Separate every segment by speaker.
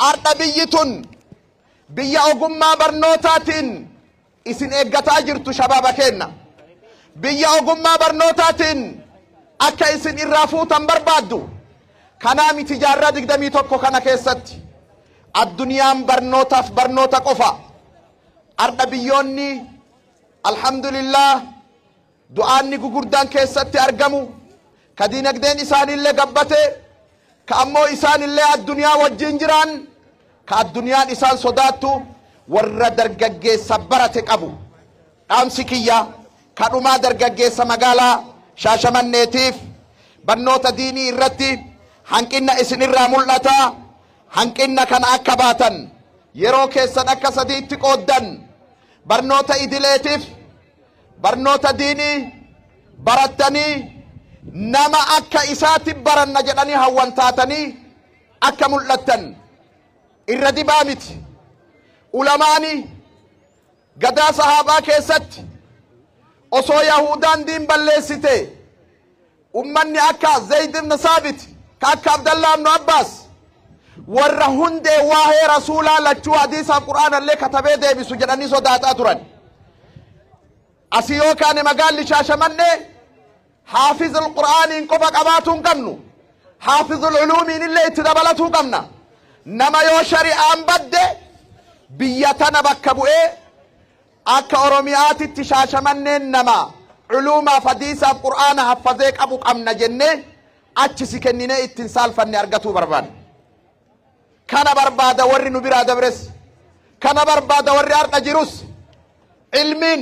Speaker 1: arda biyyitun biyya ogummaa barnootaatiin isin eeggataa jirtu shababa kenna biyya ogummaa barnootaatiin akka isin irraa fuutan barbaaddu kanaa miti jaarraa 21 kana keessatti adduniyaan barnootaaf barnoota qofa arda biyyoonni alhamdulillah du'aanni gugurdaan keessatti argamu ka diinagdeen isaanillee gabbate ka ammoo isaanillee adduniyaa wajjin jiraan ka adduniyaan isaan sodaattu warra dargaggeessa barate qabu dhaamsi kiyya ka dhumaa dargaggeessa magaalaa Shaashamanneetiif barnoota diinii irratti hanqina isinirraa mul'ata hanqina kana akka baatan yeroo keessan akka sadiitti qooddan barnoota idileetiif barnoota diinii barattanii nama akka isaatti baranna jedhanii hawwan taatanii akka mul'attan irra dibaa miti ulamaani gadaa sahaabaa keessatti osoo yahudaan diin balleessite ummanni akka Zayd ibn Saabit ka akka Abdallah ibn Abbas warra hundee waa'ee rasuulaa lachuu hadiisa qur'aanallee katabee deebisu jedhanii sodaataa turan asiyoo kaane magaalli Shaashamannee حافظ القرآن قبا قباتون قمنو حافظ العلوم اللي اتدبلتو قمنا نما يو شريعان بد بيتنا بكبو اكا اروميات التشاشمنين نما علوم فديسة القرآن حفظيك ابو قمنا جنة اچسي كنينة اتنسال فني ارغتو بربان كان بربادة وري نبرا دبرس كان بربادة وري ارقا جروس علمين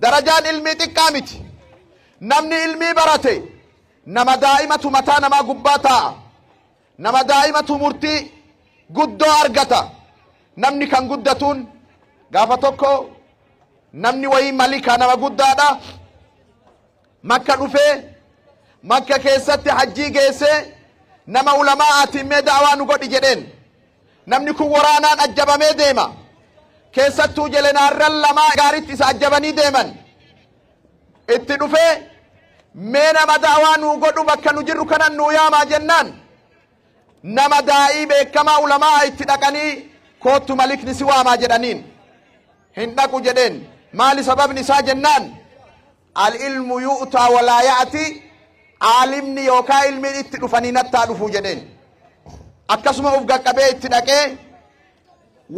Speaker 1: درجان علمي تقامتي namni ilmii barate nama daa'imatu mataa namaa gubbaa taa'a nama daa'imatu murtii guddoo argata namni kan guddatuun gaafa tokko namni wayii malika nama guddaadha makka dhufee makka keessatti hajjii geessee nama ulamaa atiimee daawaa nu godhi jedheen namni kun waraanaan ajjabamee deema keessattuu jelenaarran lamaa gaaritti isa ajjabanii deeman itti dhufee mee nama daawaa nu godhu bakka nu jirru kanan nu yaamaa jennaan nama daa'ii beekamaa ulamaa itti dhaqanii koottu malikni si waamaa jedhaniin hin dhaqu jedheen maali sababni isaa jennaan al ilmu yu'taa walaa ya'ti aalimni yookaa ilmiin itti dhufanii nattaa dhufuu jedheen akkasuma uf gaqqabee itti dhaqee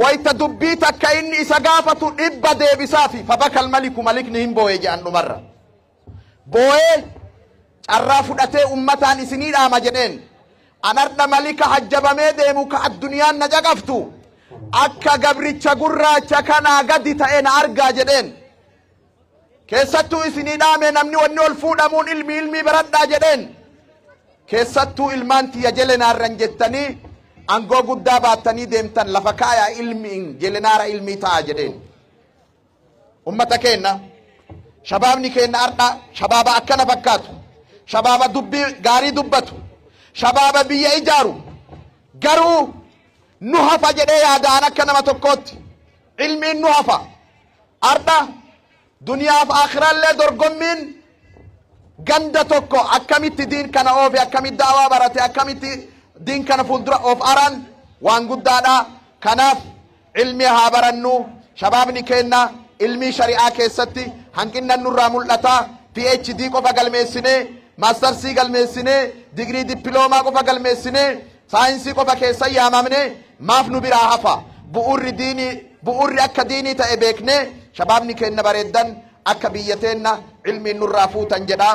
Speaker 1: wayta dubbii takka inni isa gaafatu dhibba deebisaafi fabakal maliku malikni hin boo'e jedhan dhumarra boo'ee carraa fudhatee ummataan isinii dhaama jedheen anarda malika hajjabamee deemu ka addunyaan na jaqaftu akka gabricha gurraacha kanaa gadi ta'e na argaa jedheen keessattuu isinii dhaame namni wanni ol fuudhamuun ilmii baradhaa jedheen keessattuu ilmaan tiyya jelenaarran jettanii angoo guddaa baattanii deemtan lafa kaayaa ilmiin jelenaara ilmii ta'a jedheen ummata keenna shabaabni keenna arda shabaaba akkana fakkaatu shabaaba dubbii gaarii dubbatu shabaaba biyya ijaaru garuu nu hafa jedhee yaadaan akka nama tokkootti ilmiin nu hafa arda duniyaaf akhiraallee dorgommiin ganda tokko akkamitti diin kana oofe akkamitti daawaa barate akkamitti diin kana fuuldura of aran waan guddaadha kanaaf ilmi haa barannu shabaabni keenna ilmi shari'aa keessatti hanqinna nurraa mul'ata PhD qofa galmeessine mastersii galmeessine digrii dippiloomaa qofa galmeessine saayinsii qofa keessa yaamamne maaf nu biraa hafa bu'uurri akka diinii ta'e beekne shabaabni keenna bareeddan akka biyyateenna ilmi nurraa fuutan jedha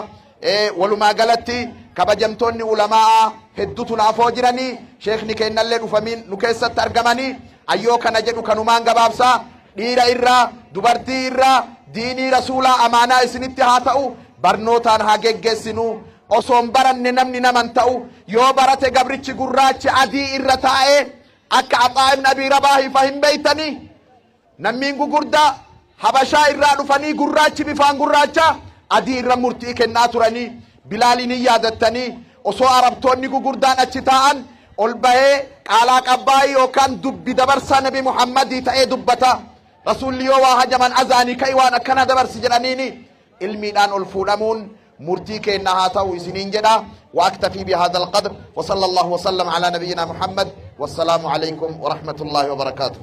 Speaker 1: walumaa galatti kabajamtoonni ulamaa hedduutu naafoo jiranii sheekni keennallee dhufamiin nu keessatti argamanii ayyoo kana jedhu kanumaan gabaabsaa dhiira irraa dubartii irraa diinii rasuulaa amaanaa isinitti haa ta'u barnootaan haa geggeessinu osoon baranne namni naman ta'u yoo barate gabrichi gurraachi adii irra taa'ee akka Axaa ibn Abii Rabaahi fa hin beeytanii nammiin gugurdaa habashaa irraa dhufanii gurraachi bifaan gurraacha adii irra murtii kennaa turanii Bilaalin yaadattanii osoo arabtoonni gugurdaan achi taa'an ol bahee qaalaa qabbaa'ii yookaan dubbi dabarsaa nabi Muhammadii ta'ee dubbata rasuulli yoo waa hajaman azaanii ka'i waan akkana dabarsi jedhaniini ilmiidhaan ol fuudhamuun مرتي كأنها تو سنين جدا وأكتفي بهذا القدر وصلى الله وسلم على نبينا محمد والسلام عليكم ورحمة الله وبركاته.